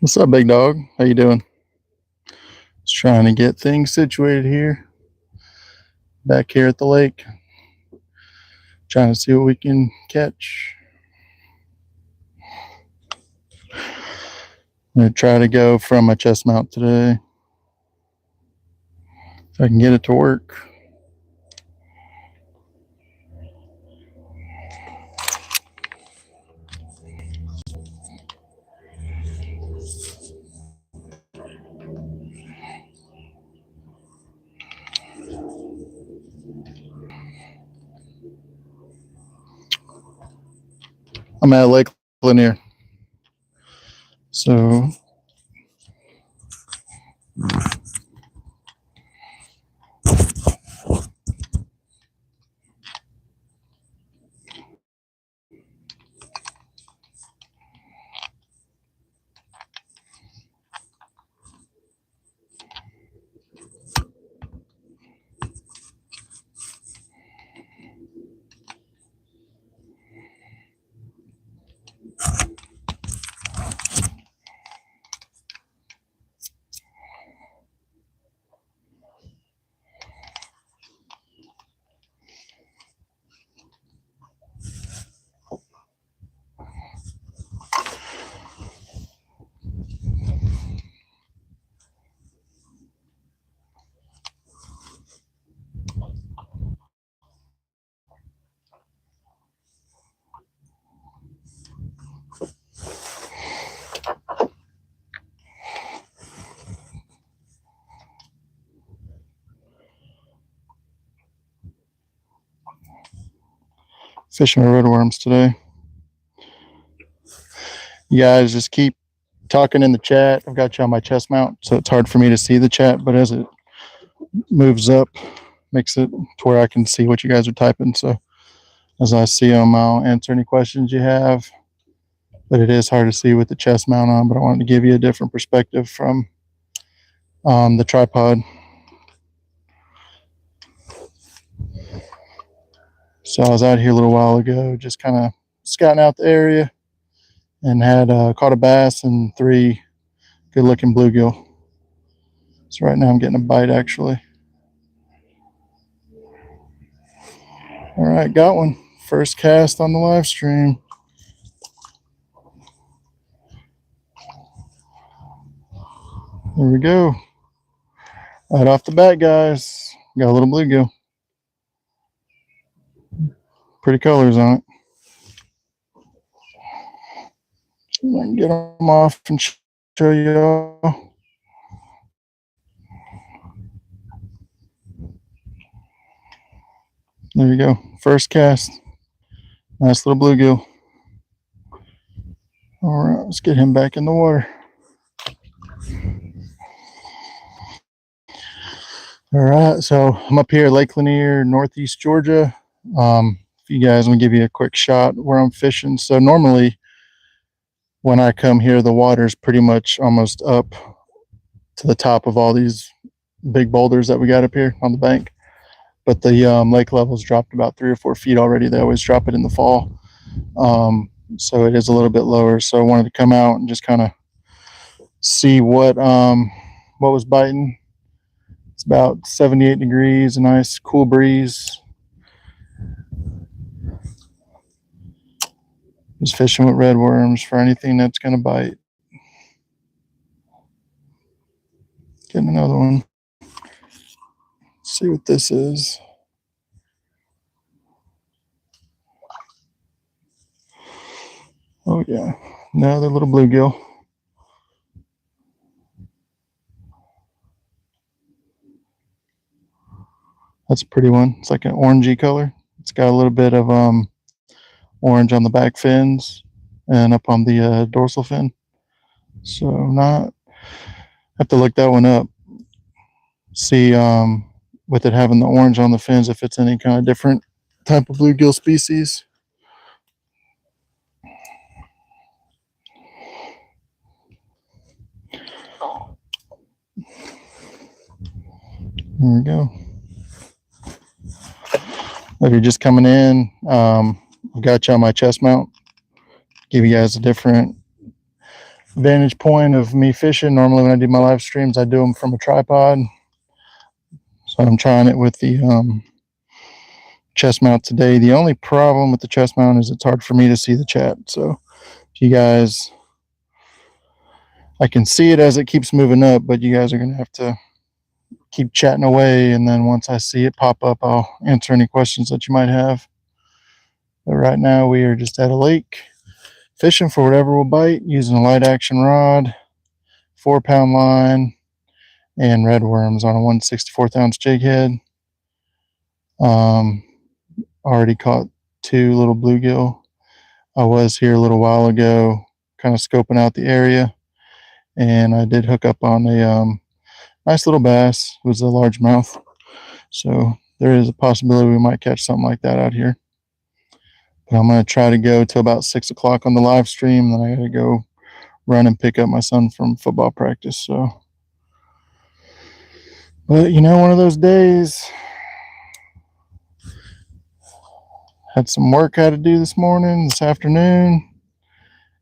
What's up, big dog? How you doing? Just trying to get things situated here, back here at the lake. Trying to see what we can catch. I'm gonna try to go from my chest mount today, if I can get it to work. I'm at Lake Lanier, so fishing with redworms today. You guys just keep talking in the chat. I've got you on my chest mount, so it's hard for me to see the chat, but as it moves up, makes it to where I can see what you guys are typing. So as I see them, I'll answer any questions you have. But it is hard to see with the chest mount on, but I wanted to give you a different perspective from the tripod. So I was out here a little while ago, just kind of scouting out the area, and had caught a bass and 3 good looking bluegill. So right now I'm getting a bite actually. All right, got one. First cast on the live stream. There we go. Right off the bat, guys, got a little bluegill. Pretty colors on it. I can get them off and show y'all. There you go. First cast. Nice little bluegill. All right, let's get him back in the water. All right, so I'm up here at Lake Lanier, Northeast Georgia. If you guys want to give you a quick shot where I'm fishing. So normally when I come here, the water's pretty much almost up to the top of all these big boulders that we got up here on the bank. But the lake level's dropped about 3 or 4 feet already. They always drop it in the fall. So it is a little bit lower. So I wanted to come out and just kind of see what was biting. It's about 78 degrees, a nice cool breeze. Just fishing with redworms for anything that's going to bite. Getting another one. Let's see what this is. Oh yeah, another little bluegill. That's a pretty one. It's like an orangey color. It's got a little bit of orange on the back fins and up on the dorsal fin. So not have to look that one up. See with it having the orange on the fins if it's any kind of different type of bluegill species. There we go. If you're just coming in, I've got you on my chest mount. Give you guys a different vantage point of me fishing. Normally when I do my live streams, I do them from a tripod. So I'm trying it with the chest mount today. The only problem with the chest mount is it's hard for me to see the chat. So if you guys, I can see it as it keeps moving up, but you guys are going to have to keep chatting away. And then once I see it pop up, I'll answer any questions that you might have. But right now we are just at a lake fishing for whatever will bite using a light action rod, 4-pound line, and red worms on a 1/64 ounce jig head. Already caught 2 little bluegill. I was here a little while ago kind of scoping out the area, and I did hook up on a nice little bass. It was a largemouth, so there is a possibility we might catch something like that out here. But I'm going to try to go till about 6 o'clock on the live stream, then I got to go run and pick up my son from football practice. So, but you know, one of those days. Had some work I had to do this afternoon,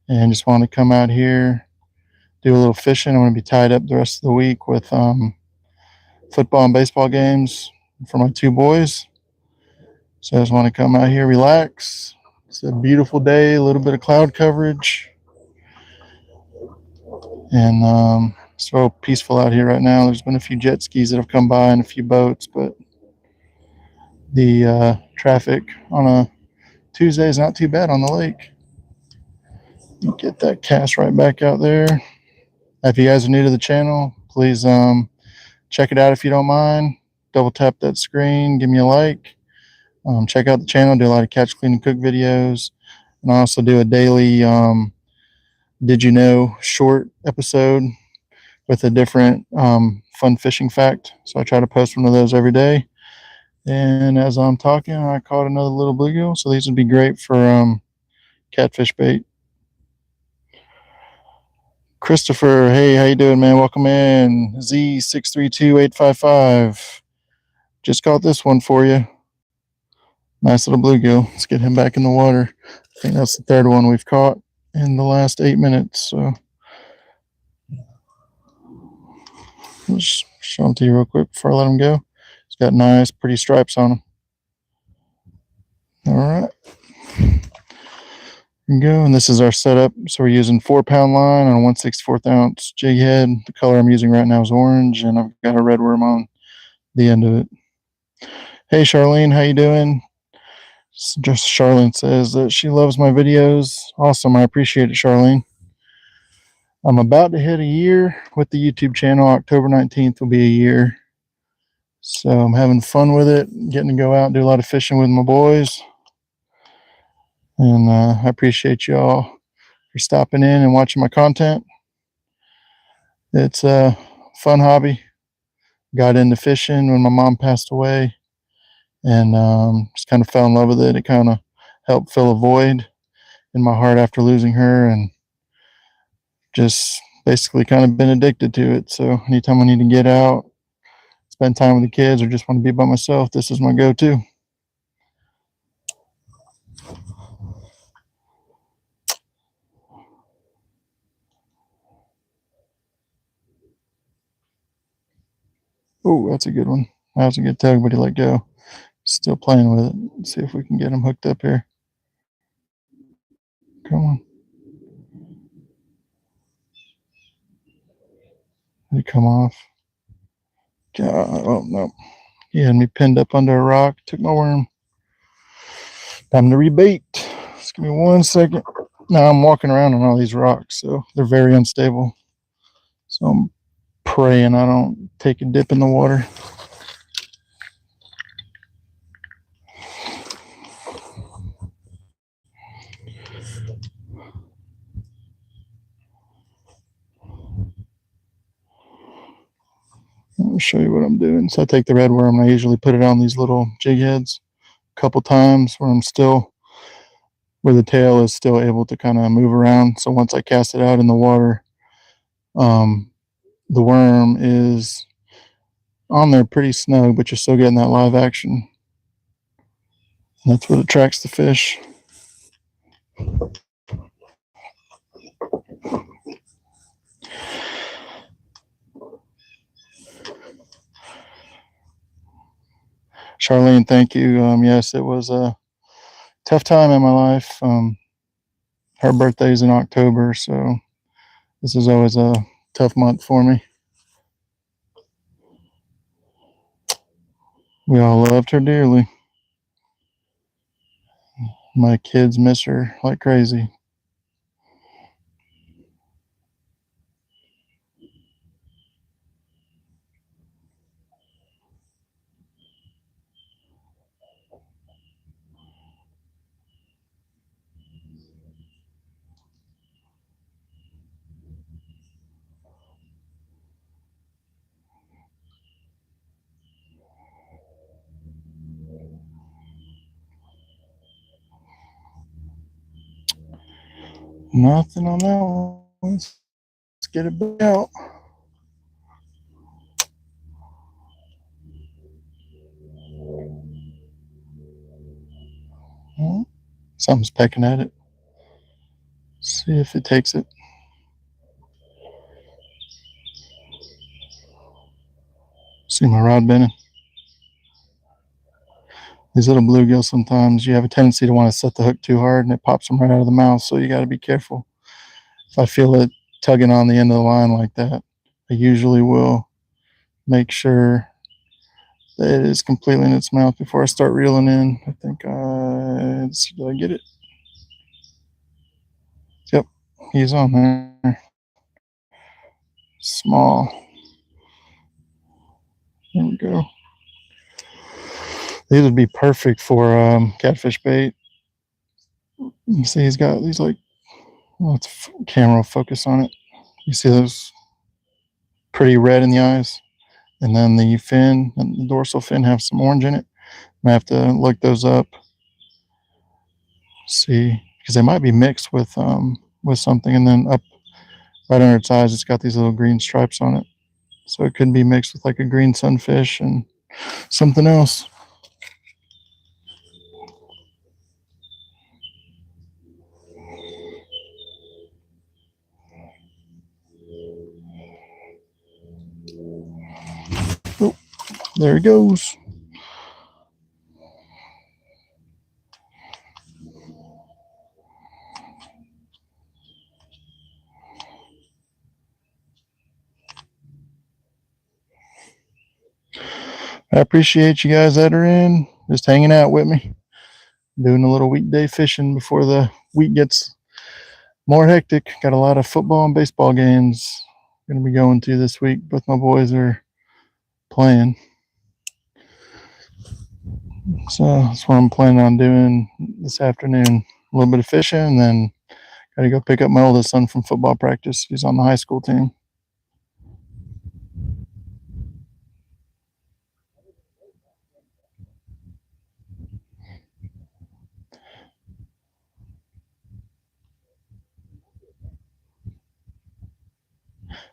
and just want to come out here, do a little fishing. I'm going to be tied up the rest of the week with football and baseball games for my 2 boys. So I just want to come out here, relax. It's a beautiful day, a little bit of cloud coverage, and it's so peaceful out here right now. There's been a few jet skis that have come by and a few boats, but the traffic on a Tuesday is not too bad on the lake. Get that cast right back out there. If you guys are new to the channel, please check it out if you don't mind. Double tap that screen, give me a like. Check out the channel, do a lot of catch, clean, and cook videos. And I also do a daily Did You Know short episode with a different fun fishing fact. So I try to post one of those every day. And as I'm talking, I caught another little bluegill. So these would be great for catfish bait. Christopher, hey, how you doing, man? Welcome in. Z632855. Just caught this one for you. Nice little bluegill. Let's get him back in the water. I think that's the 3rd one we've caught in the last 8 minutes. So let's show him to you real quick before I let him go. He's got nice, pretty stripes on him. All right. Go, and this is our setup. So we're using 4-pound line on a 1/64 ounce jig head. The color I'm using right now is orange, and I've got a red worm on the end of it. Hey Charlene, how you doing? Just Charlene says that she loves my videos. Awesome, I appreciate it, Charlene. I'm about to hit a year with the YouTube channel. October 19th will be a year. So I'm having fun with it, getting to go out and do a lot of fishing with my boys. And I appreciate y'all for stopping in and watching my content. It's a fun hobby. Got into fishing when my mom passed away, and just kind of fell in love with it. It kind of helped fill a void in my heart after losing her, and just basically kind of been addicted to it. So anytime I need to get out, spend time with the kids, or just want to be by myself, this is my go-to. Oh, that's a good one. That was a good tug, but he let go. Still playing with it. Let's see if we can get him hooked up here. Come on. Did he come off? God, oh no. He had me pinned up under a rock. Took my worm. Time to rebait. Just give me 1 second. Now I'm walking around on all these rocks, so they're very unstable. So I'm praying I don't take a dip in the water. Let me show you what I'm doing. So I take the red worm and I usually put it on these little jig heads a couple times where the tail is still able to kind of move around. So once I cast it out in the water, the worm is on there pretty snug, but you're still getting that live action. And that's what attracts the fish. Charlene, thank you. Yes, it was a tough time in my life. Her birthday's in October, so this is always a tough month for me. We all loved her dearly. My kids miss her like crazy. Nothing on that one. Let's get it back out. Something's pecking at it. See if it takes it. See my rod bending. These little bluegills, sometimes you have a tendency to want to set the hook too hard and it pops them right out of the mouth, so you got to be careful. If I feel it tugging on the end of the line like that, I usually will make sure that it is completely in its mouth before I start reeling in. I think did I get it? Yep, he's on there. Small. There we go. These would be perfect for catfish bait. You see, he's got these like, let's camera focus on it. You see those pretty red in the eyes, and then the fin and the dorsal fin have some orange in it. I have to look those up, see, because they might be mixed with something, and then up right under its eyes, it's got these little green stripes on it. So it could be mixed with like a green sunfish and something else. Oh, there he goes. I appreciate you guys that are in, just hanging out with me, doing a little weekday fishing before the week gets more hectic. Got a lot of football and baseball games going to be going to this week. Both my boys are playing, so that's what I'm planning on doing this afternoon. A little bit of fishing, and then got to go pick up my oldest son from football practice. He's on the high school team.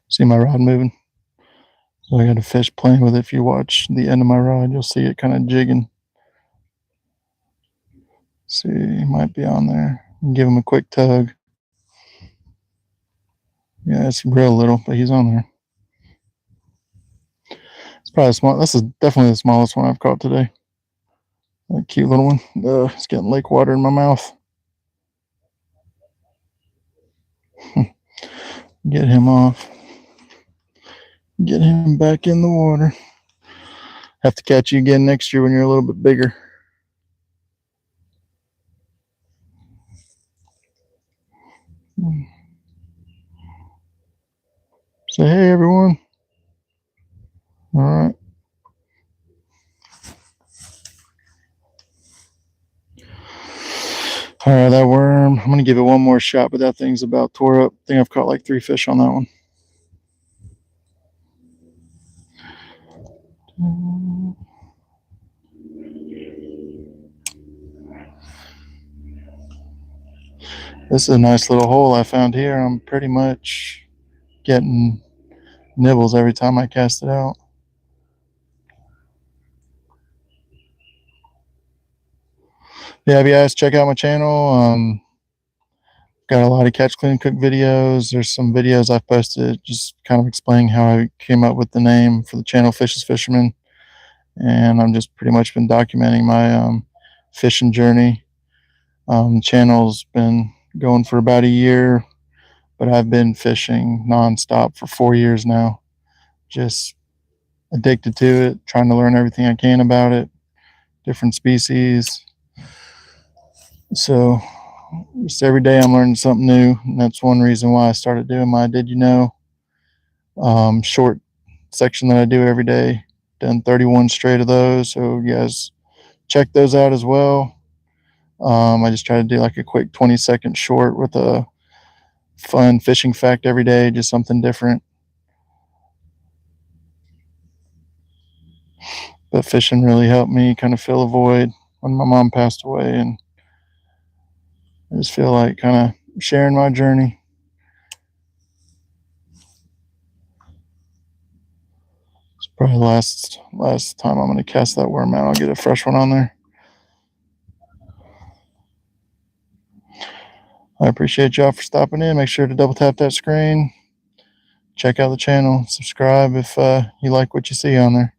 See my rod moving? So I got a fish playing with it. If you watch the end of my rod, you'll see it kind of jigging. See, he might be on there. Give him a quick tug. Yeah, it's real little, but he's on there. It's probably small. This is definitely the smallest one I've caught today. A cute little one. It's getting lake water in my mouth. Get him off. Get him back in the water. Have to catch you again next year when you're a little bit bigger. Say hey, everyone. All right. All right, that worm. I'm gonna give it one more shot, but that thing's about tore up. I think I've caught like 3 fish on that one. This is a nice little hole I found here. I'm pretty much getting nibbles every time I cast it out. Yeah, if you guys check out my channel, Got a lot of catch, clean, cook videos. There's some videos I've posted just kind of explaining how I came up with the name for the channel, Fishless Fishermen. And I've just pretty much been documenting my fishing journey. The channel's been going for about a year, but I've been fishing nonstop for 4 years now. Just addicted to it, trying to learn everything I can about it, different species. So just every day I'm learning something new, and that's one reason why I started doing my Did You Know short section that I do every day. Done 31 straight of those, so you guys check those out as well. I just try to do like a quick 20-second short with a fun fishing fact every day, just something different. But fishing really helped me kind of fill a void when my mom passed away, and I just feel like kind of sharing my journey. It's probably the last time I'm going to cast that worm out. I'll get a fresh one on there. I appreciate y'all for stopping in. Make sure to double tap that screen. Check out the channel. Subscribe if you like what you see on there.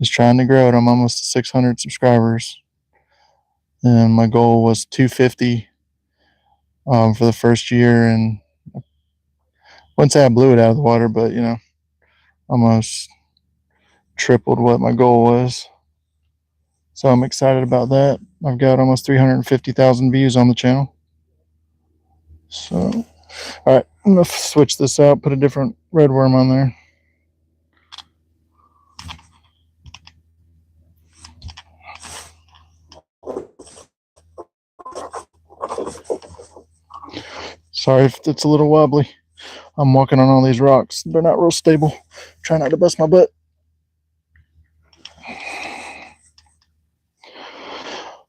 Just trying to grow it. I'm almost to 600 subscribers. And my goal was 250 for the first year. And I wouldn't say I blew it out of the water, but, almost tripled what my goal was. So I'm excited about that. I've got almost 350,000 views on the channel. So, all right, I'm going to switch this out, put a different red worm on there. Sorry if it's a little wobbly. I'm walking on all these rocks. They're not real stable. Try not to bust my butt.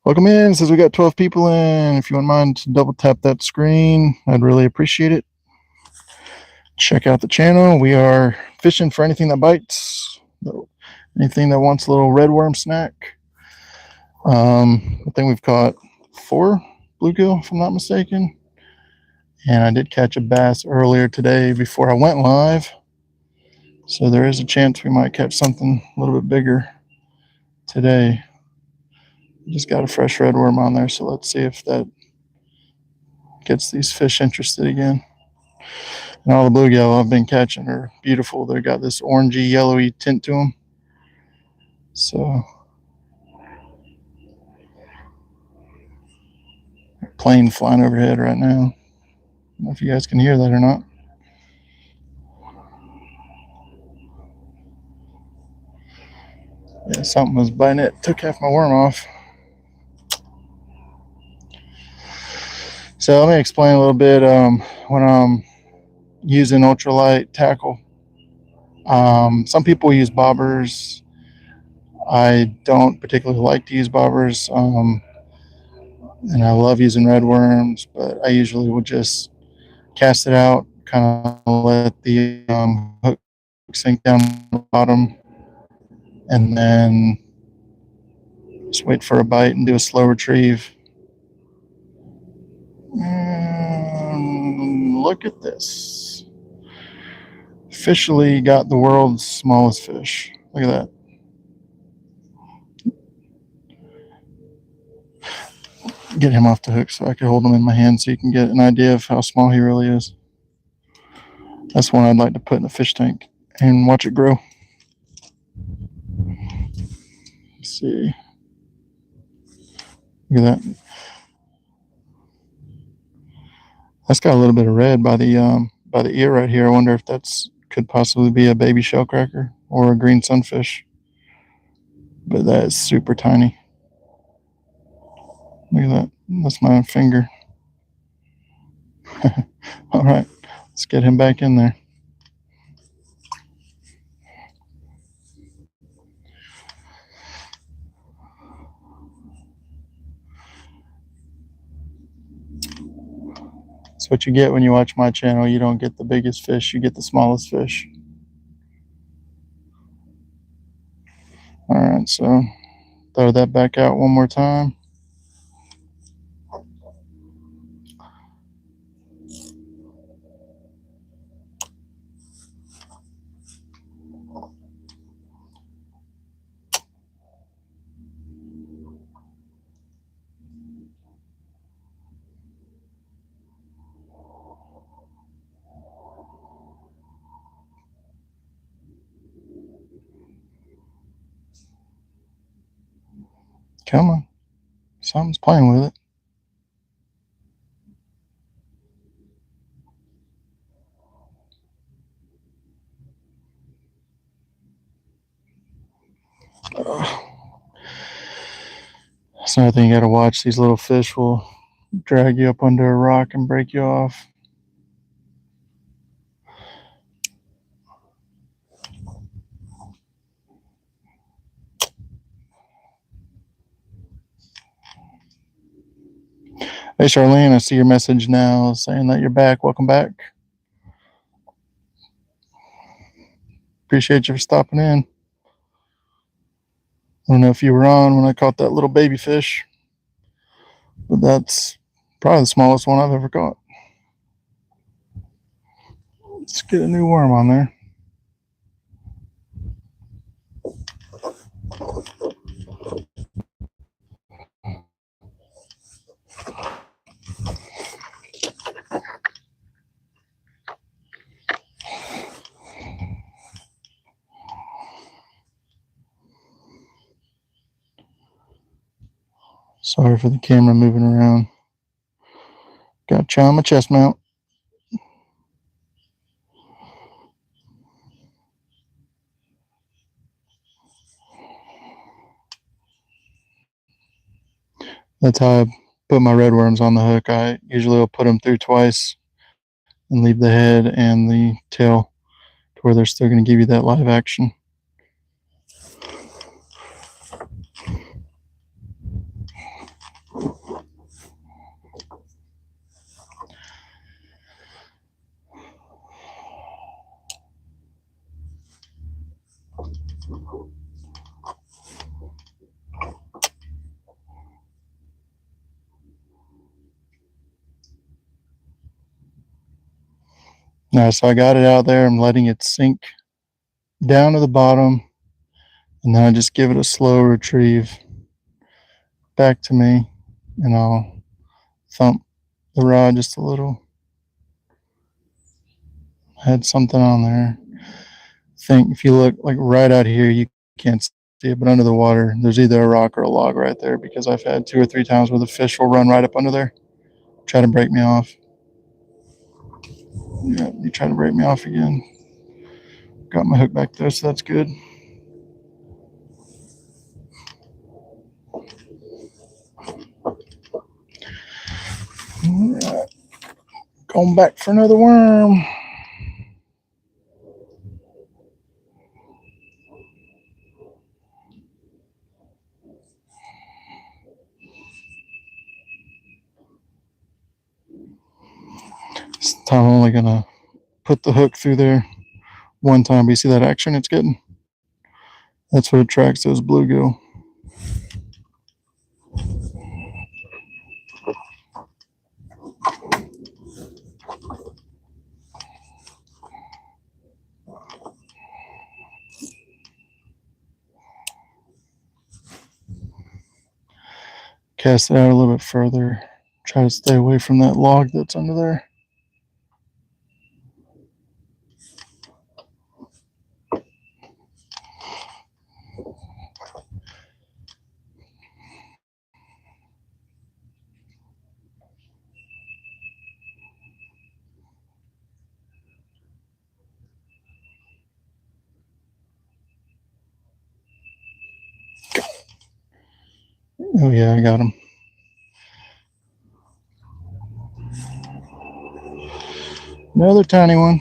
Welcome in. It says we got 12 people in. If you wouldn't mind to double tap that screen, I'd really appreciate it. Check out the channel. We are fishing for anything that bites, anything that wants a little red worm snack. I think we've caught 4 bluegill, if I'm not mistaken. And I did catch a bass earlier today before I went live. So there is a chance we might catch something a little bit bigger today. Just got a fresh red worm on there, so let's see if that gets these fish interested again. And all the bluegill I've been catching are beautiful. They got this orangey, yellowy tint to them. So plane flying overhead right now. I don't know if you guys can hear that or not. Yeah, something was biting it. Took half my worm off. So let me explain a little bit. When I'm using ultralight tackle, some people use bobbers. I don't particularly like to use bobbers, and I love using red worms, but I usually would just cast it out, kind of let the hook sink down the bottom, and then just wait for a bite and do a slow retrieve. And look at this. Officially got the world's smallest fish. Look at that. Get him off the hook so I can hold him in my hand so you can get an idea of how small he really is. That's one I'd like to put in a fish tank and watch it grow. Let's see. Look at that. That's got a little bit of red by the ear right here. I wonder if that's could possibly be a baby shellcracker or a green sunfish. But that is super tiny. Look at that. That's my finger. All right, let's get him back in there. That's what you get when you watch my channel. You don't get the biggest fish, you get the smallest fish. All right, so throw that back out one more time. Come on. Something's playing with it. That's another thing you gotta watch. These little fish will drag you up under a rock and break you off. Hey Charlene, I see your message now saying that you're back. Welcome back. Appreciate you for stopping in. I don't know if you were on when I caught that little baby fish, but that's probably the smallest one I've ever caught. Let's get a new worm on there. Sorry for the camera moving around. Got chow on my chest mount. That's how I put my red worms on the hook. I usually will put them through twice and leave the head and the tail to where they're still going to give you that live action. Now, so I got it out there. I'm letting it sink down to the bottom, and then I just give it a slow retrieve back to me, and I'll thump the rod just a little. Had something on there. I think if you look like right out here, you can't see it, but under the water, there's either a rock or a log right there, because I've had 2 or 3 times where the fish will run right up under there, try to break me off. Yeah, you try to break me off again. Got my hook back there, so that's good. Right. Going back for another worm. This time I'm only gonna put the hook through there one time. But you see that action it's getting? That's what attracts those bluegill. Cast it out a little bit further. Try to stay away from that log that's under there. Oh yeah, I got him. Another tiny one.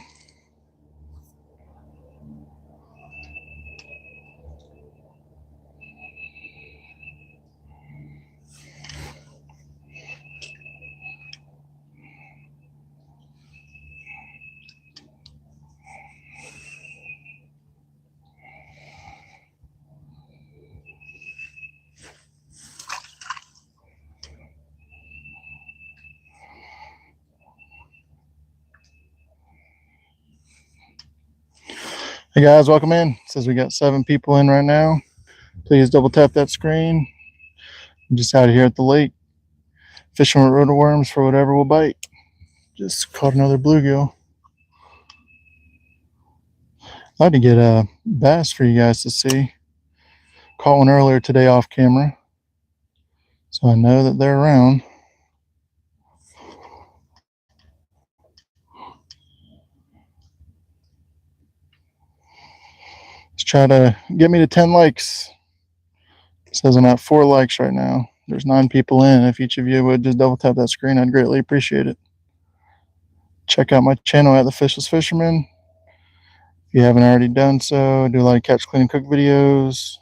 Hey guys, welcome in. It says we got 7 people in right now. Please double tap that screen. I'm just out here at the lake, fishing with rotoworms for whatever will bite. Just caught another bluegill. I'd like to get a bass for you guys to see. Caught one earlier today off camera. So I know that they're around. Let's try to get me to 10 likes. It says I'm at 4 likes right now. There's 9 people in. If each of you would just double tap that screen, I'd greatly appreciate it. Check out my channel at the Fishless Fishermen. If you haven't already done so, I do a lot of catch, clean, and cook videos.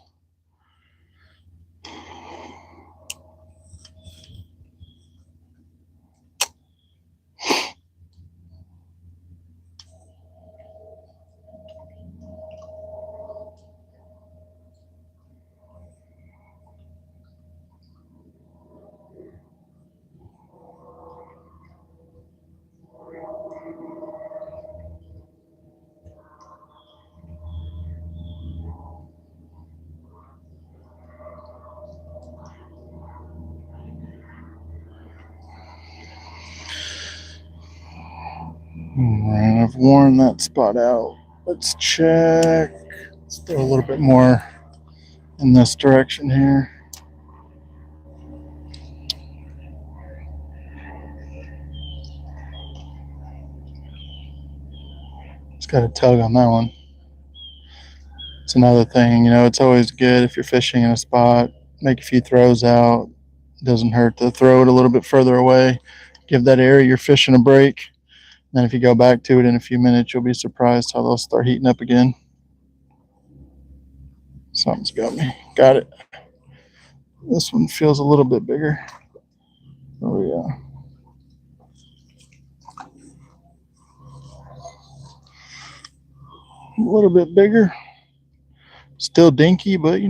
Alright, I've worn that spot out. Let's check. Let's throw a little bit more in this direction here. Just got a tug on that one. It's another thing, it's always good if you're fishing in a spot, make a few throws out. It doesn't hurt to throw it a little bit further away. Give that area you're fishing a break. Then if you go back to it in a few minutes, you'll be surprised how they'll start heating up again. Something's got me. Got it. This one feels a little bit bigger. Oh yeah. A little bit bigger. Still dinky, but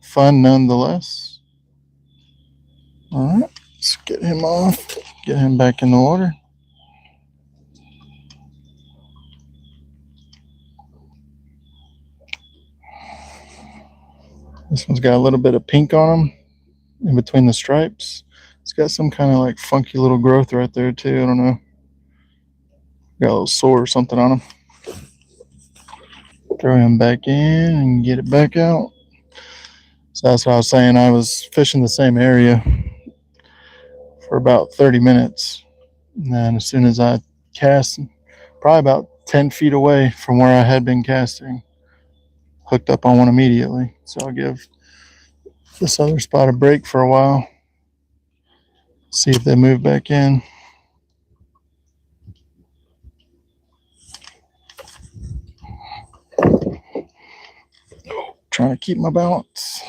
fun nonetheless. All right, let's get him off. Get him back in the water. This one's got a little bit of pink on him in between the stripes. It's got some kind of like funky little growth right there too. I don't know. Got a little sore or something on him. Throw him back in and get it back out. So that's what I was saying. I was fishing the same area for about 30 minutes. And then as soon as I cast, probably about 10 feet away from where I had been casting, hooked up on one immediately. So I'll give this other spot a break for a while. See if they move back in. Trying to keep my balance.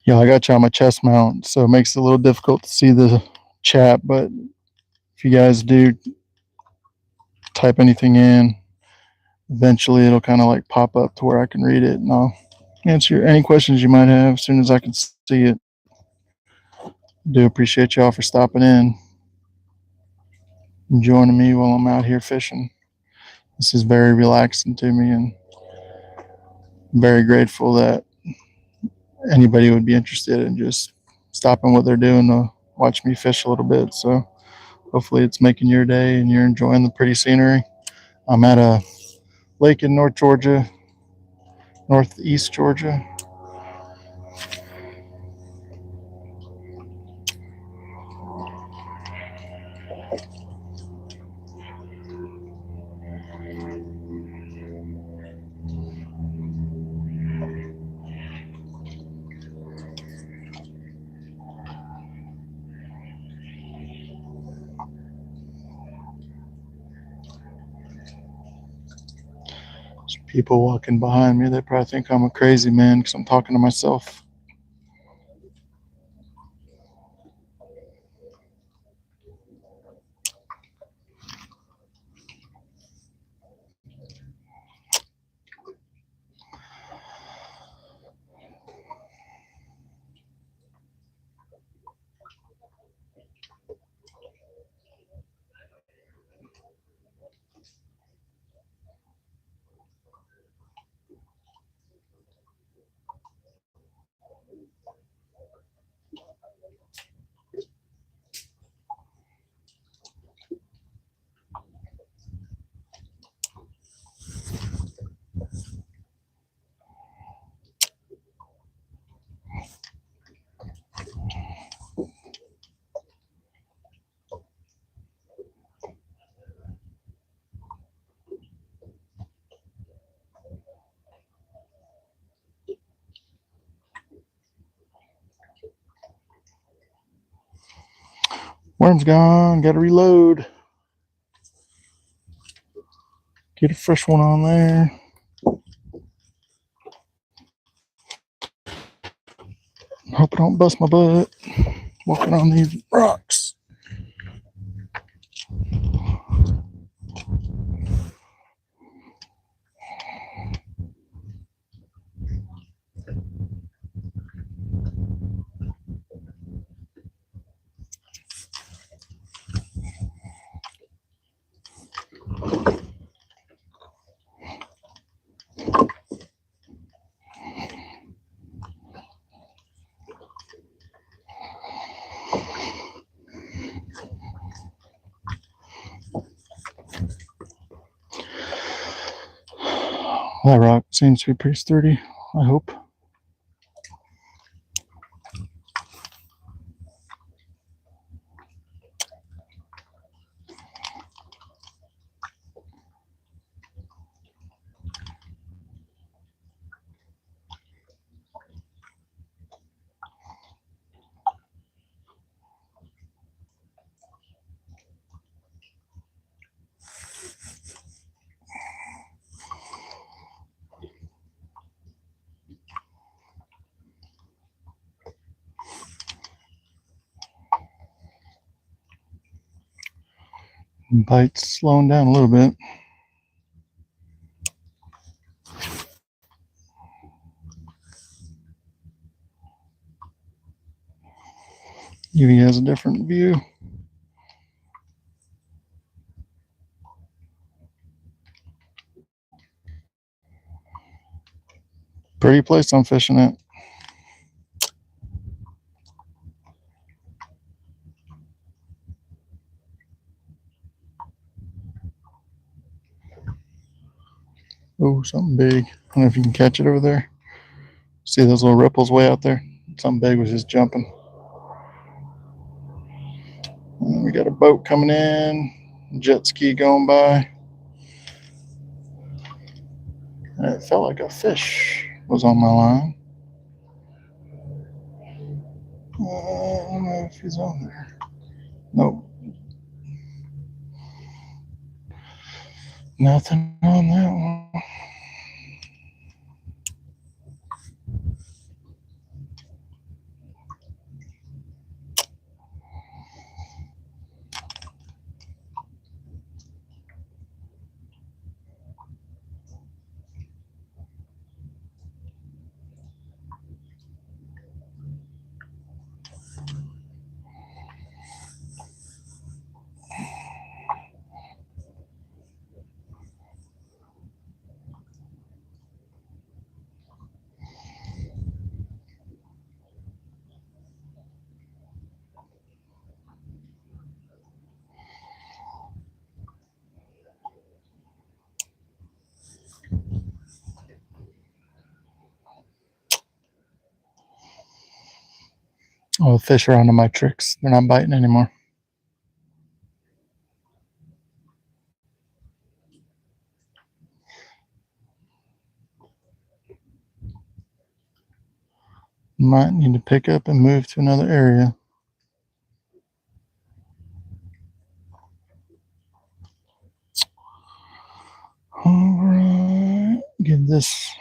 Yeah, I got you on my chest mount, so it makes it a little difficult to see the chat. But if you guys do type anything in, eventually it'll kind of like pop up to where I can read it, and I'll answer any questions you might have as soon as I can see it. Do appreciate y'all for stopping in and joining me while I'm out here fishing. This is very relaxing to me, and I'm very grateful that anybody would be interested in just stopping what they're doing to watch me fish a little bit. So hopefully it's making your day and you're enjoying the pretty scenery. I'm at a lake in northeast Georgia. People walking behind me, they probably think I'm a crazy man because I'm talking to myself. Worm's gone. Got to reload. Get a fresh one on there. Hope I don't bust my butt walking on these rocks. That rock seems to be pretty sturdy, I hope. Bite's slowing down a little bit. Give you guys a different view. Pretty place I'm fishing at. Oh, something big. I don't know if you can catch it over there. See those little ripples way out there? Something big was just jumping. And we got a boat coming in, jet ski going by. And it felt like a fish was on my line. I don't know if he's on there. Nope. Nothing on that one. Oh, the fish are onto my tricks. They're not biting anymore. Might need to pick up and move to another area. All right. get this.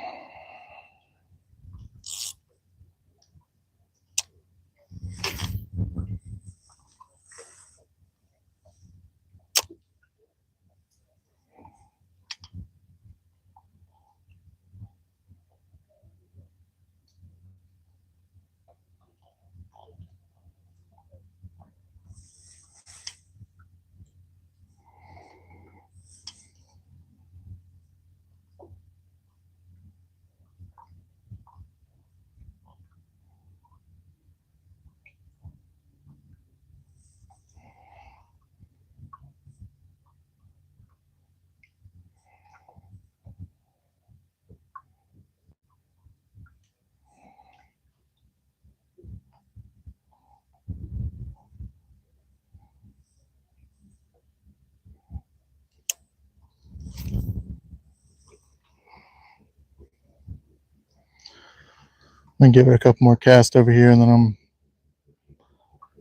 I'm gonna give it a couple more casts over here, and then I'm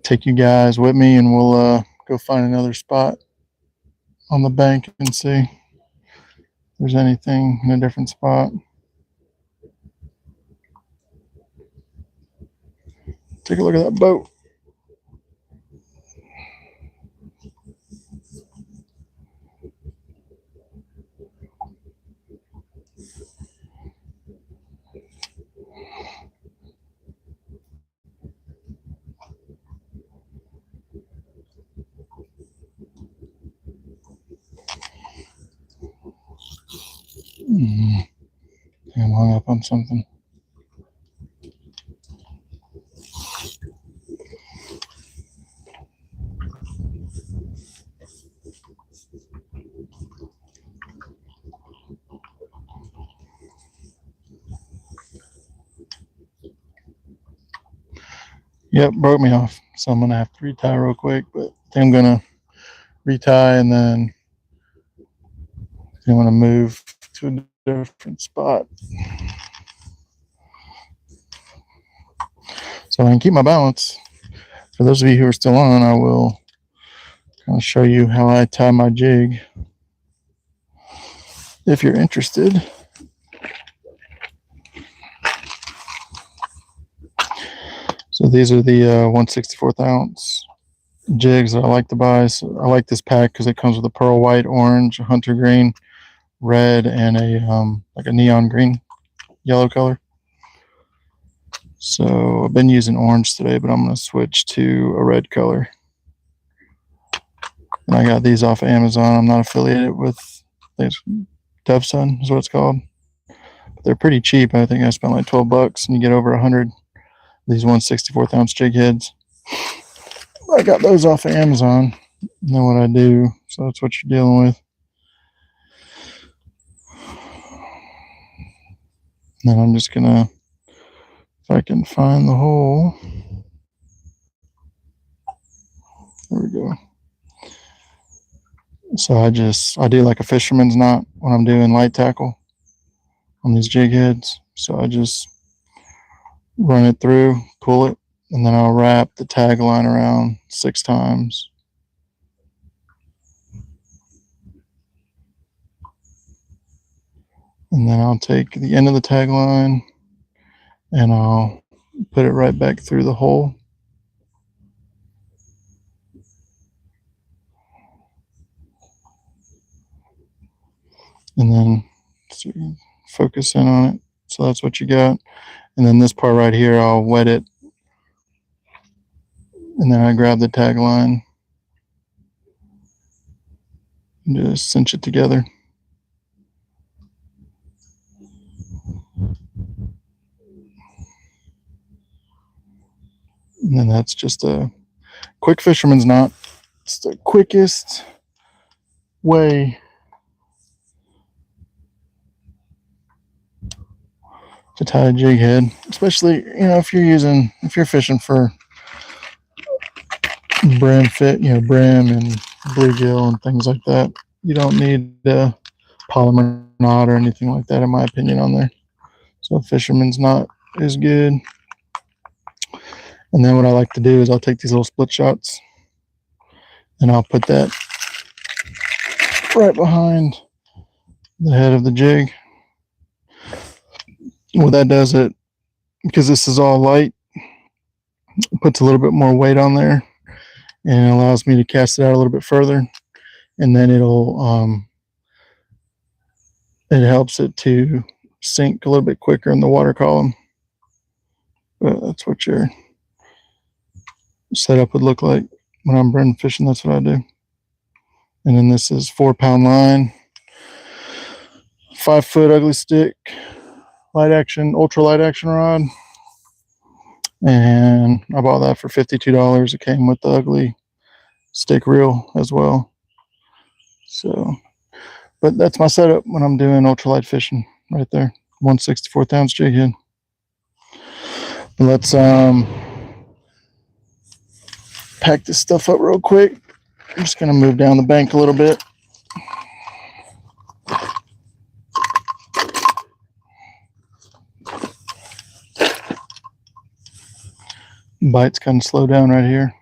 take you guys with me, and we'll go find another spot on the bank and see if there's anything in a different spot. Take a look at that boat. I'm hung up on something. Yep, broke me off. So I'm gonna have to retie real quick, but I think I'm gonna retie, and then I'm gonna move to a different spot. So I can keep my balance. For those of you who are still on, I will kind of show you how I tie my jig if you're interested. So these are the 1/64 ounce jigs that I like to buy. So I like this pack because it comes with a pearl white, orange, hunter green, red, and a like a neon green yellow color. So I've been using orange today, but I'm going to switch to a red color. And I got these off of Amazon. I'm not affiliated with Dove Sun is what it's called. But they're pretty cheap. I think I spent like $12 and you get over 100 these 1/64 ounce jig heads. I got those off of Amazon. You know what I do, so that's what you're dealing with. And then I'm just gonna, if I can find the hole, there we go. So I do like a fisherman's knot when I'm doing light tackle on these jig heads. So I just run it through, pull it, and then I'll wrap the tag line around 6 times. And then I'll take the end of the tag line and I'll put it right back through the hole. And then focus in on it. So that's what you got. And then this part right here, I'll wet it. And then I grab the tag line and just cinch it together. And then that's just a quick fisherman's knot. It's the quickest way to tie a jig head, especially if you're fishing for brim and bluegill and things like that. You don't need a polymer knot or anything like that, in my opinion, on there. So a fisherman's knot is good. And then what I like to do is I'll take these little split shots and I'll put that right behind the head of the jig. What that does, it because this is all light, it puts a little bit more weight on there and allows me to cast it out a little bit further, and then it helps it to sink a little bit quicker in the water column. But that's what your setup would look like when I'm breading fishing. That's what I do. And then this is 4-pound line, 5-foot ugly stick, light action, ultra light action rod. And I bought that for $52. It came with the ugly stick reel as well. So, but that's my setup when I'm doing ultralight fishing right there. 1/64 ounce jig head. Let's pack this stuff up real quick. I'm just gonna move down the bank a little bit. Bite's kind of slow down right here.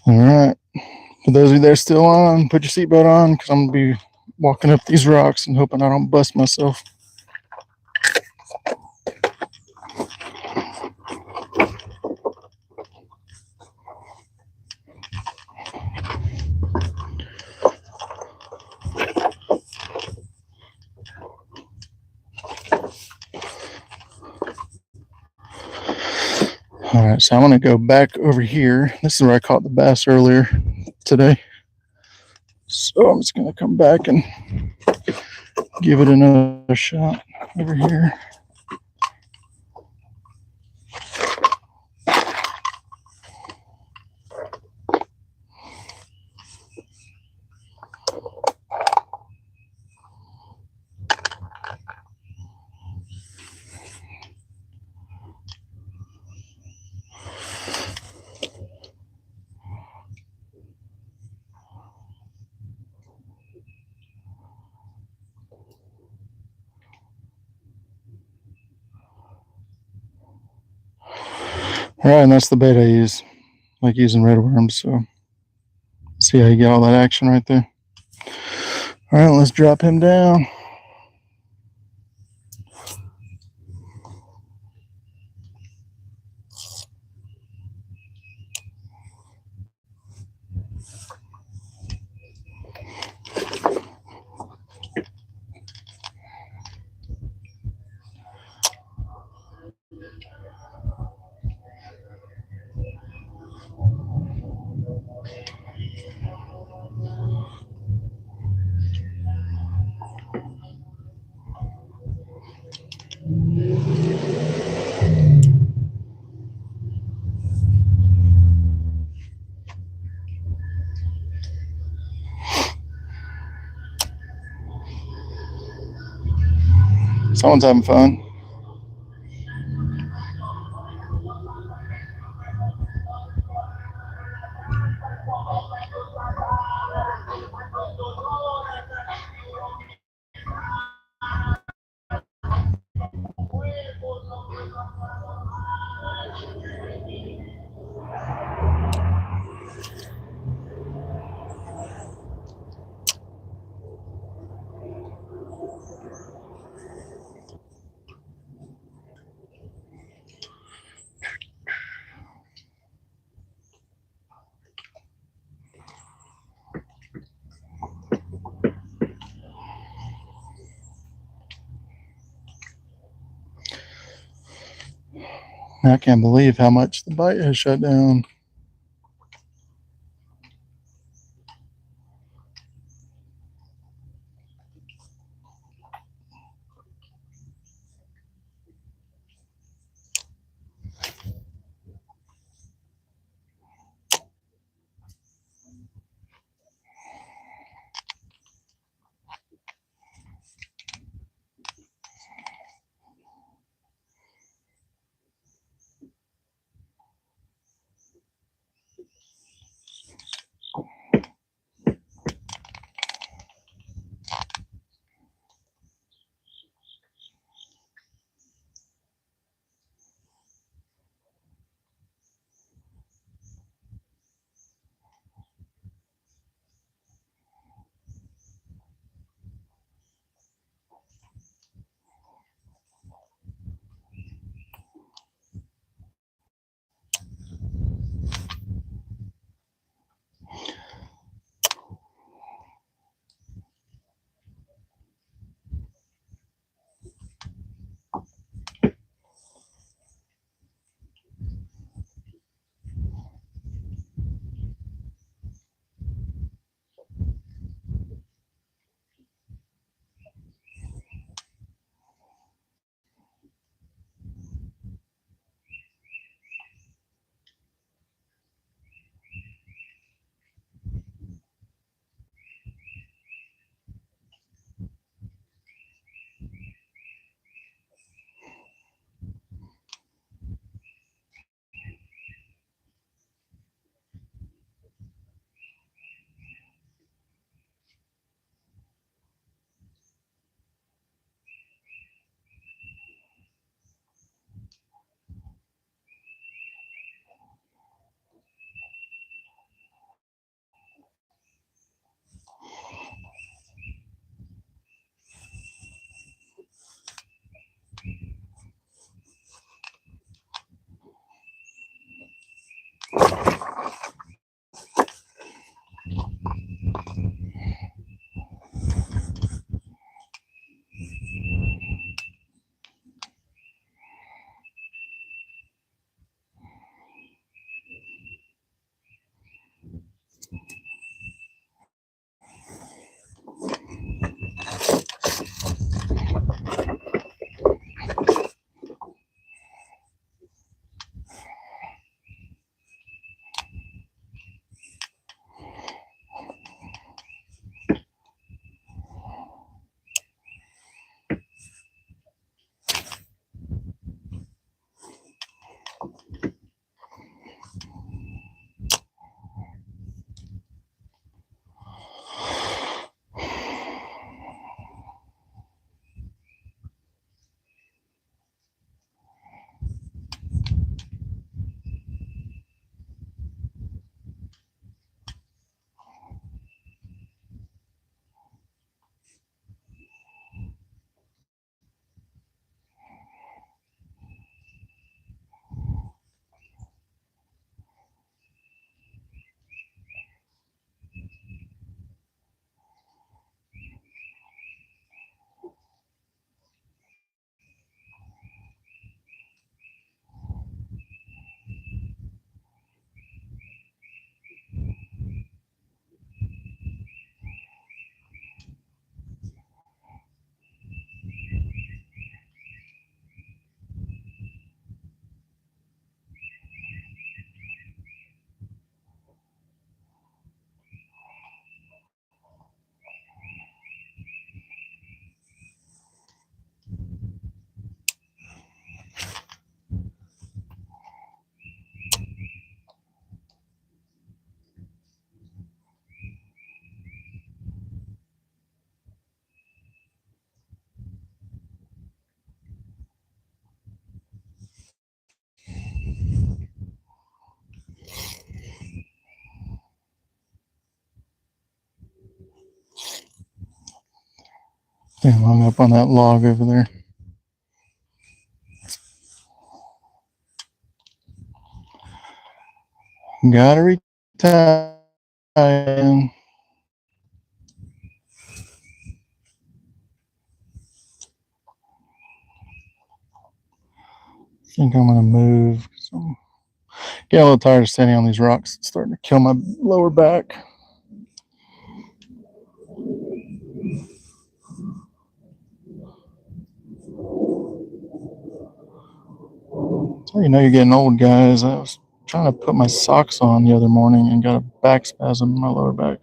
All right. For those of you that are still on, put your seatbelt on because I'm going to be walking up these rocks and hoping I don't bust myself. All right, so I'm going to go back over here. This is where I caught the bass earlier today. So I'm just going to come back and give it another shot over here. All right, and that's the bait I use. I like using red worms, so see how you get all that action right there. All right, let's drop him down. Someone's having fun. I can't believe how much the bite has shut down. Damn, hung up on that log over there. Gotta retire. I think I'm gonna move. I'm getting a little tired of standing on these rocks. It's starting to kill my lower back. So you know you're getting old, guys. I was trying to put my socks on the other morning and got a back spasm in my lower back.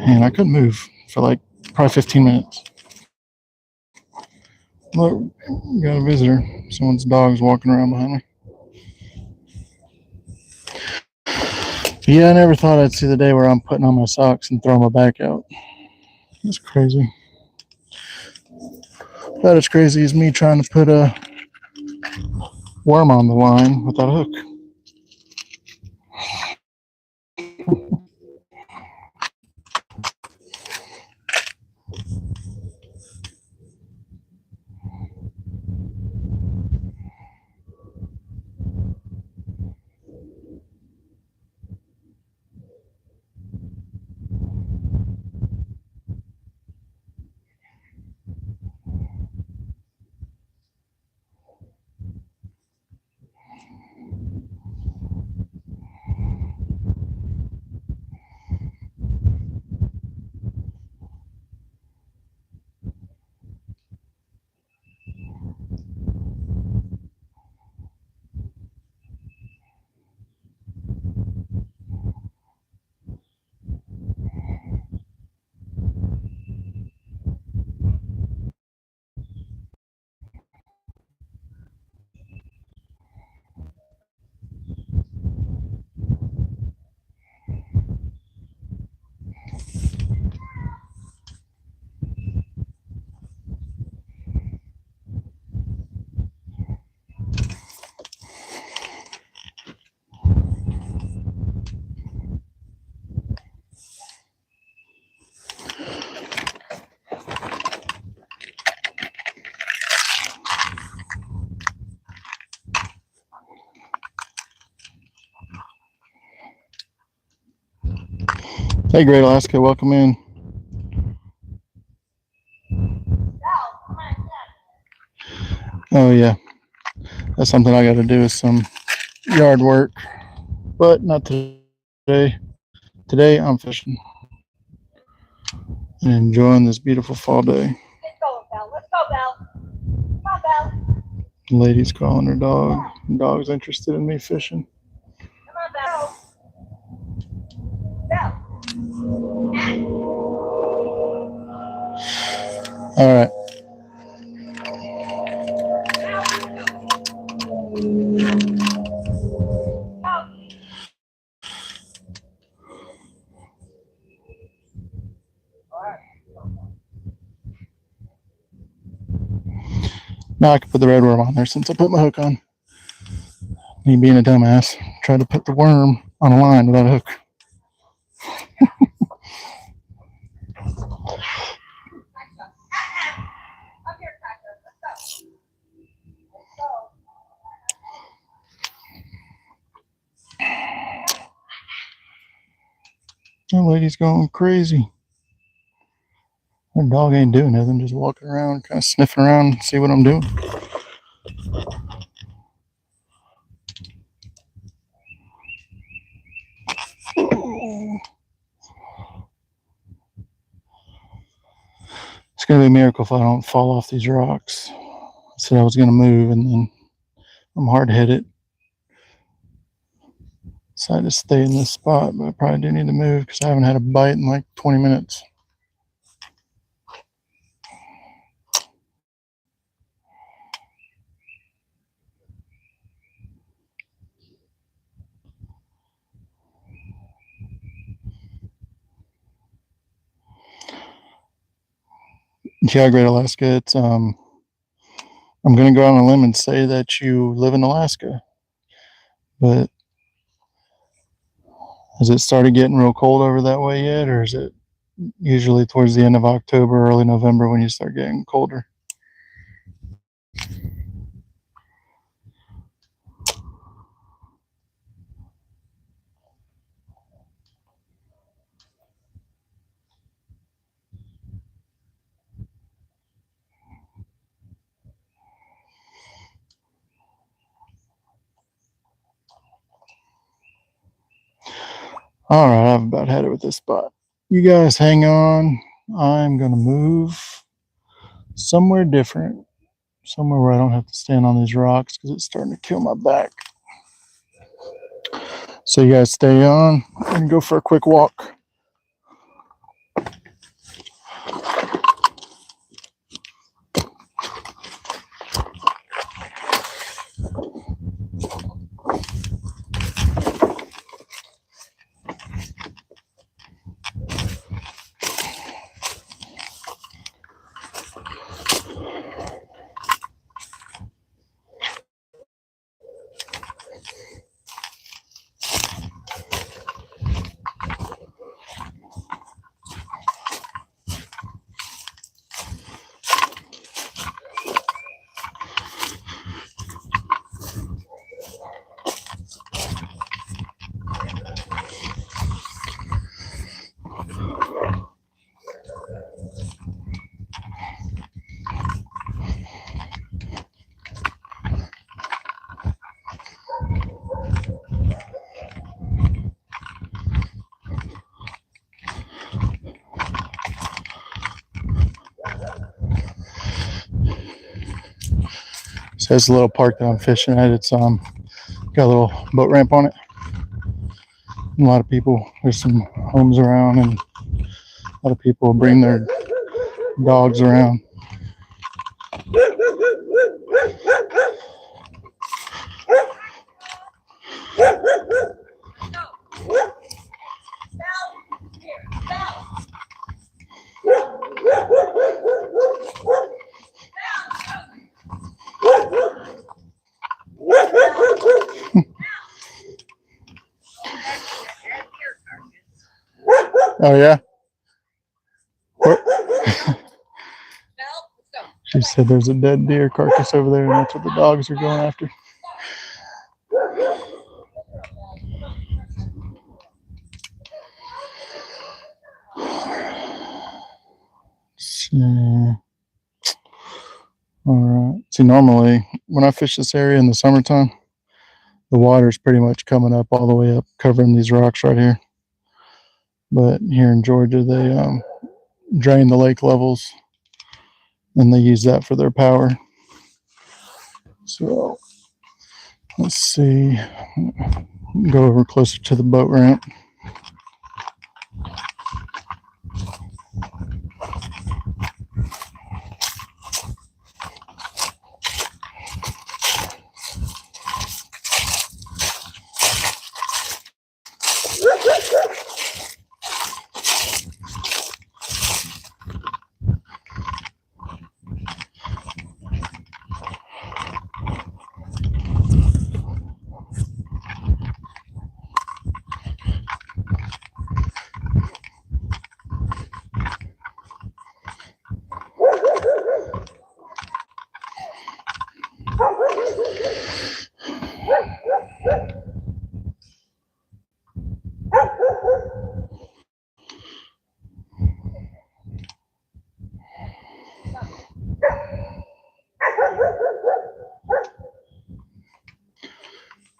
And I couldn't move for like probably 15 minutes. Look, got a visitor. Someone's dog's walking around behind me. Yeah, I never thought I'd see the day where I'm putting on my socks and throwing my back out. It's crazy. About as crazy as me trying to put a worm on the line without a hook. Hey, Great Alaska, welcome in. Oh, yeah. That's something I got to do is some yard work, but not today. Today I'm fishing. and enjoying this beautiful fall day. Let's go, Belle. Let's go, Belle. Come on, Belle. The lady's calling her dog. The dog's interested in me fishing. Come on, Belle. All right. Now I can put the red worm on there since I put my hook on. Me being a dumbass, tried to put the worm on a line without a hook. That lady's going crazy. Her dog ain't doing nothing, just walking around, kind of sniffing around, see what I'm doing. It's gonna be a miracle if I don't fall off these rocks. I said I was gonna move, and then I'm hard-headed. Decided to stay in this spot, but I probably do need to move because I haven't had a bite in like 20 minutes. Yeah, Great Alaska. It's I'm gonna go out on a limb and say that you live in Alaska, but has it started getting real cold over that way yet, or is it usually towards the end of October, early November when you start getting colder? All right, I've about had it with this spot. You guys hang on. I'm gonna move somewhere different, somewhere where I don't have to stand on these rocks because it's starting to kill my back. So you guys stay on and go for a quick walk. So it's a little park that I'm fishing at. It's got a little boat ramp on it. And a lot of people, there's some homes around, and a lot of people bring their dogs around. Oh yeah. She said there's a dead deer carcass over there, and that's what the dogs are going after. So, all right. See, normally when I fish this area in the summertime, the water's pretty much coming up all the way up, covering these rocks right here. But here in Georgia, drain the lake levels, and they use that for their power. So let's see, go over closer to the boat ramp.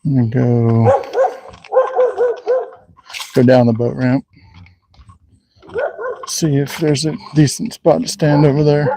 And go down the boat ramp. See if there's a decent spot to stand over there.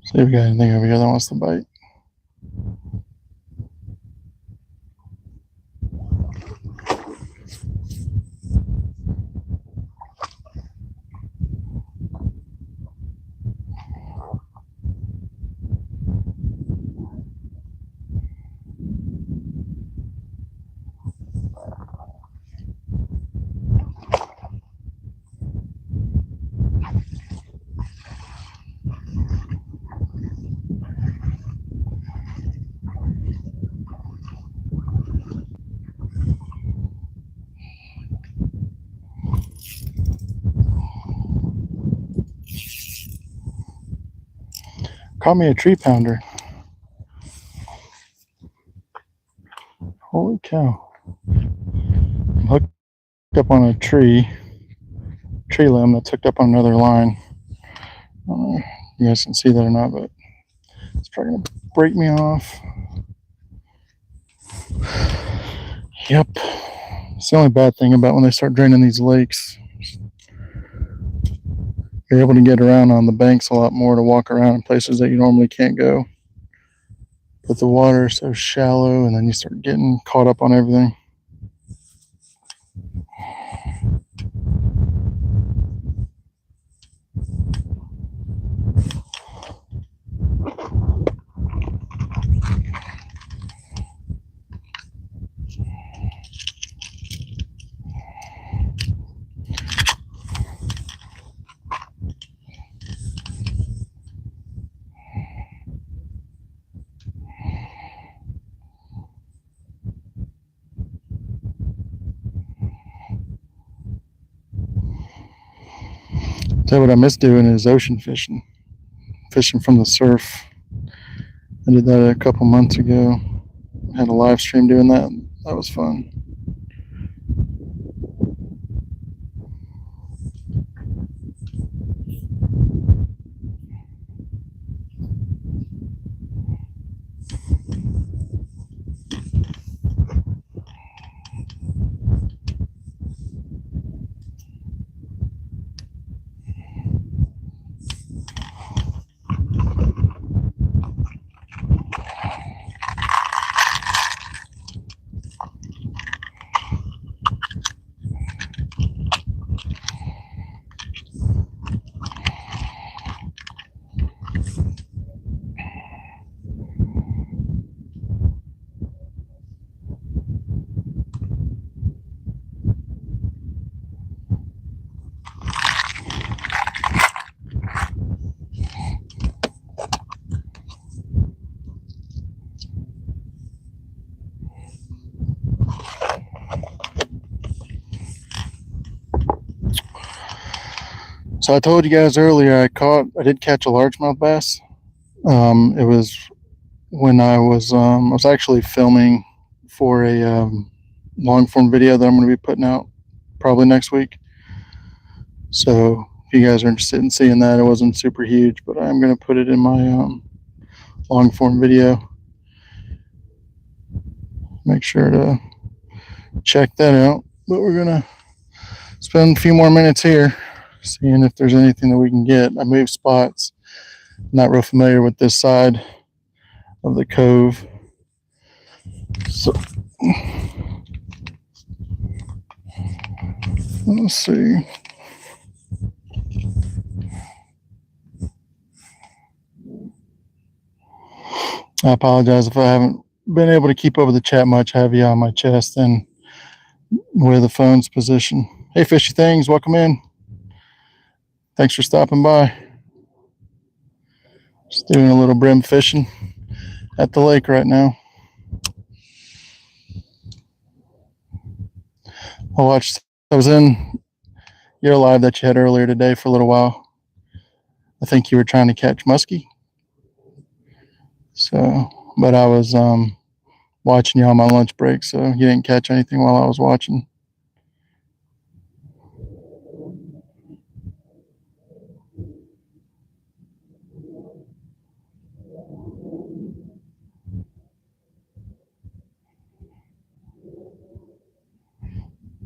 See if we got anything over here that wants to bite. Caught me a tree pounder. Holy cow. I'm hooked up on a tree limb that's hooked up on another line. I don't know if you guys can see that or not, but it's probably going to break me off. Yep. It's the only bad thing about when they start draining these lakes. You're able to get around on the banks a lot more, to walk around in places that you normally can't go. But the water is so shallow, and then you start getting caught up on everything. So what I miss doing is ocean fishing from the surf. I did that a couple months ago. I had a live stream doing that. That was fun. So I told you guys earlier I did catch a largemouth bass. It was when I was actually filming for a long form video that I'm going to be putting out probably next week. So if you guys are interested in seeing that, it wasn't super huge, but I'm going to put it in my long form video. Make sure to check that out. But we're going to spend a few more minutes here seeing if there's anything that we can get. I moved spots. Not real familiar with this side of the cove. So let's see. I apologize if I haven't been able to keep up with the chat much. I have you on my chest and where the phone's positioned. Hey, fishy things, welcome in. Thanks for stopping by. Just doing a little brim fishing at the lake right now. I was in your live that you had earlier today for a little while. I think you were trying to catch muskie. So, but I was watching you on my lunch break, so you didn't catch anything while I was watching.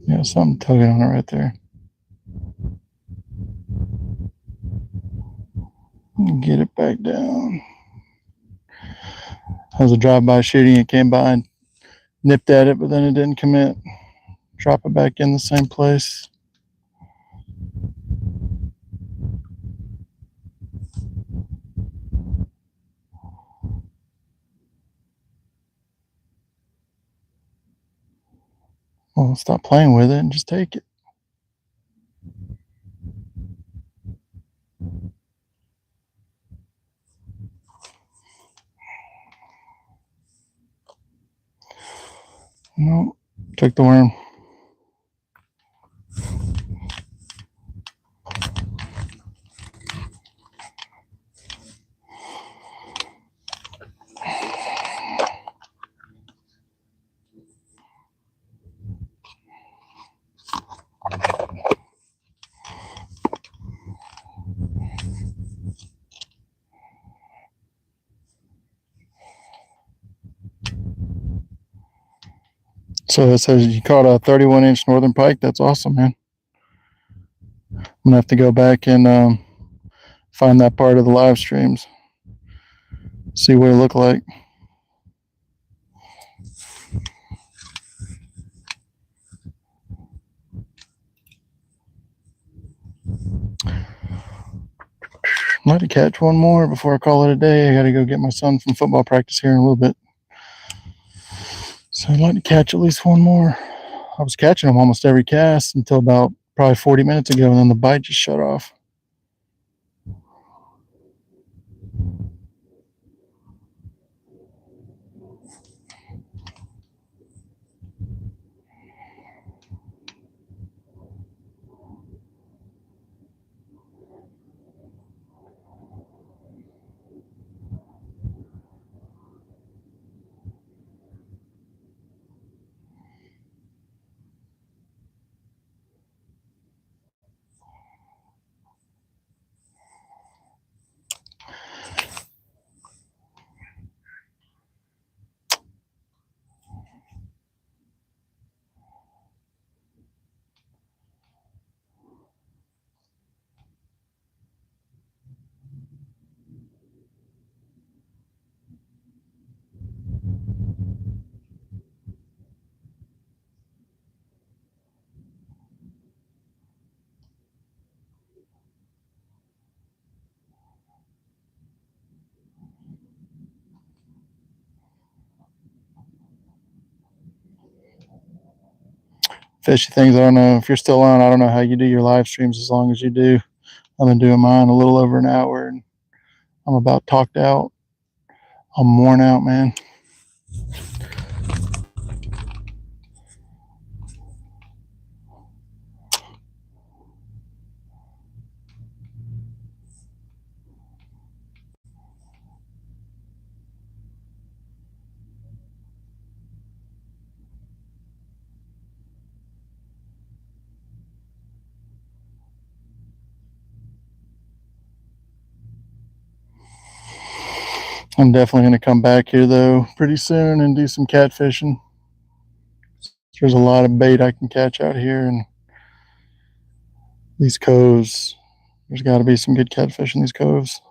Yeah, something tugging on it right there. Get it back down. I was a drive-by shooting. It came by and nipped at it, but then it didn't commit. Drop it back in the same place. Well, stop playing with it and just take it. No, took the worm. So it says you caught a 31-inch northern pike. That's awesome, man. I'm gonna have to go back and find that part of the live streams, see what it looked like. I'd like to catch one more before I call it a day. I got to go get my son from football practice here in a little bit. So I'd like to catch at least one more. I was catching them almost every cast until about probably 40 minutes ago, and then the bite just shut off. Fishy things, I don't know if you're still on. I don't know how you do your live streams as long as you do. I've been doing mine a little over an hour, and I'm about talked out. I'm worn out, man. I'm definitely going to come back here though pretty soon and do some catfishing. There's a lot of bait I can catch out here, and these coves, there's got to be some good catfish in these coves.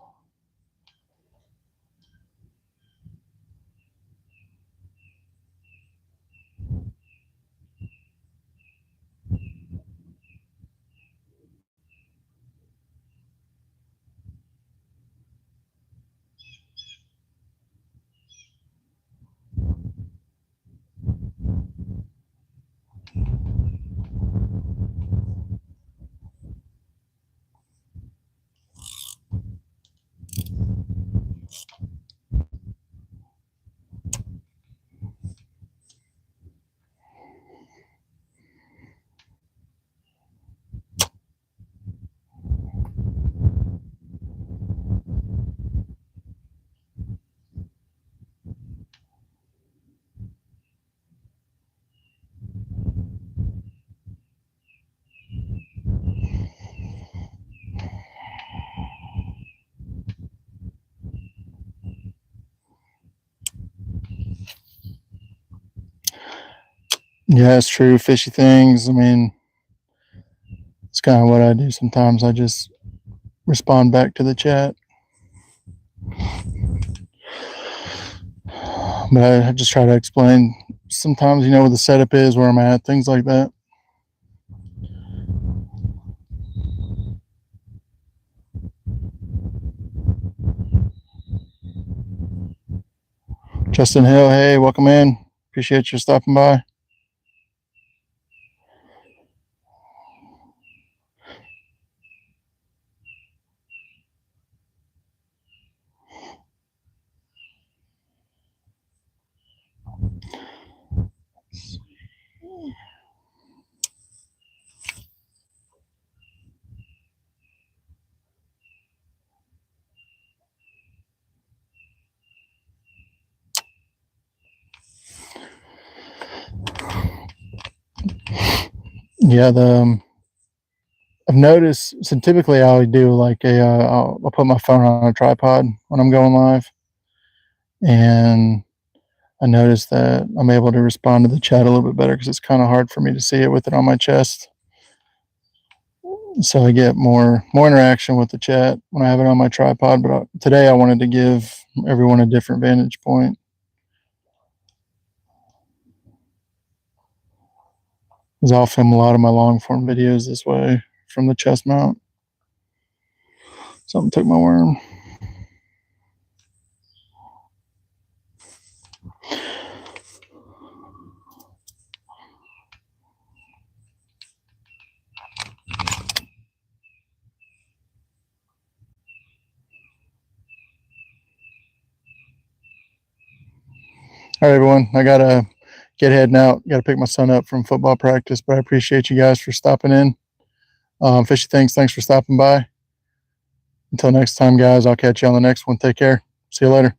Yeah, it's true. Fishy things. I mean, it's kind of what I do sometimes. I just respond back to the chat. But I just try to explain sometimes, where the setup is, where I'm at, things like that. Justin Hill, hey, welcome in. Appreciate you stopping by. Yeah, I've noticed. So typically, I would do like I'll put my phone on a tripod when I'm going live, and I noticed that I'm able to respond to the chat a little bit better because it's kind of hard for me to see it with it on my chest. So I get more interaction with the chat when I have it on my tripod. But today I wanted to give everyone a different vantage point. Because I'll film a lot of my long form videos this way from the chest mount. Something took my worm. All right, everyone. I got to get heading out. Got to pick my son up from football practice, but I appreciate you guys for stopping in. Fishy Things, thanks for stopping by. Until next time, guys, I'll catch you on the next one. Take care. See you later.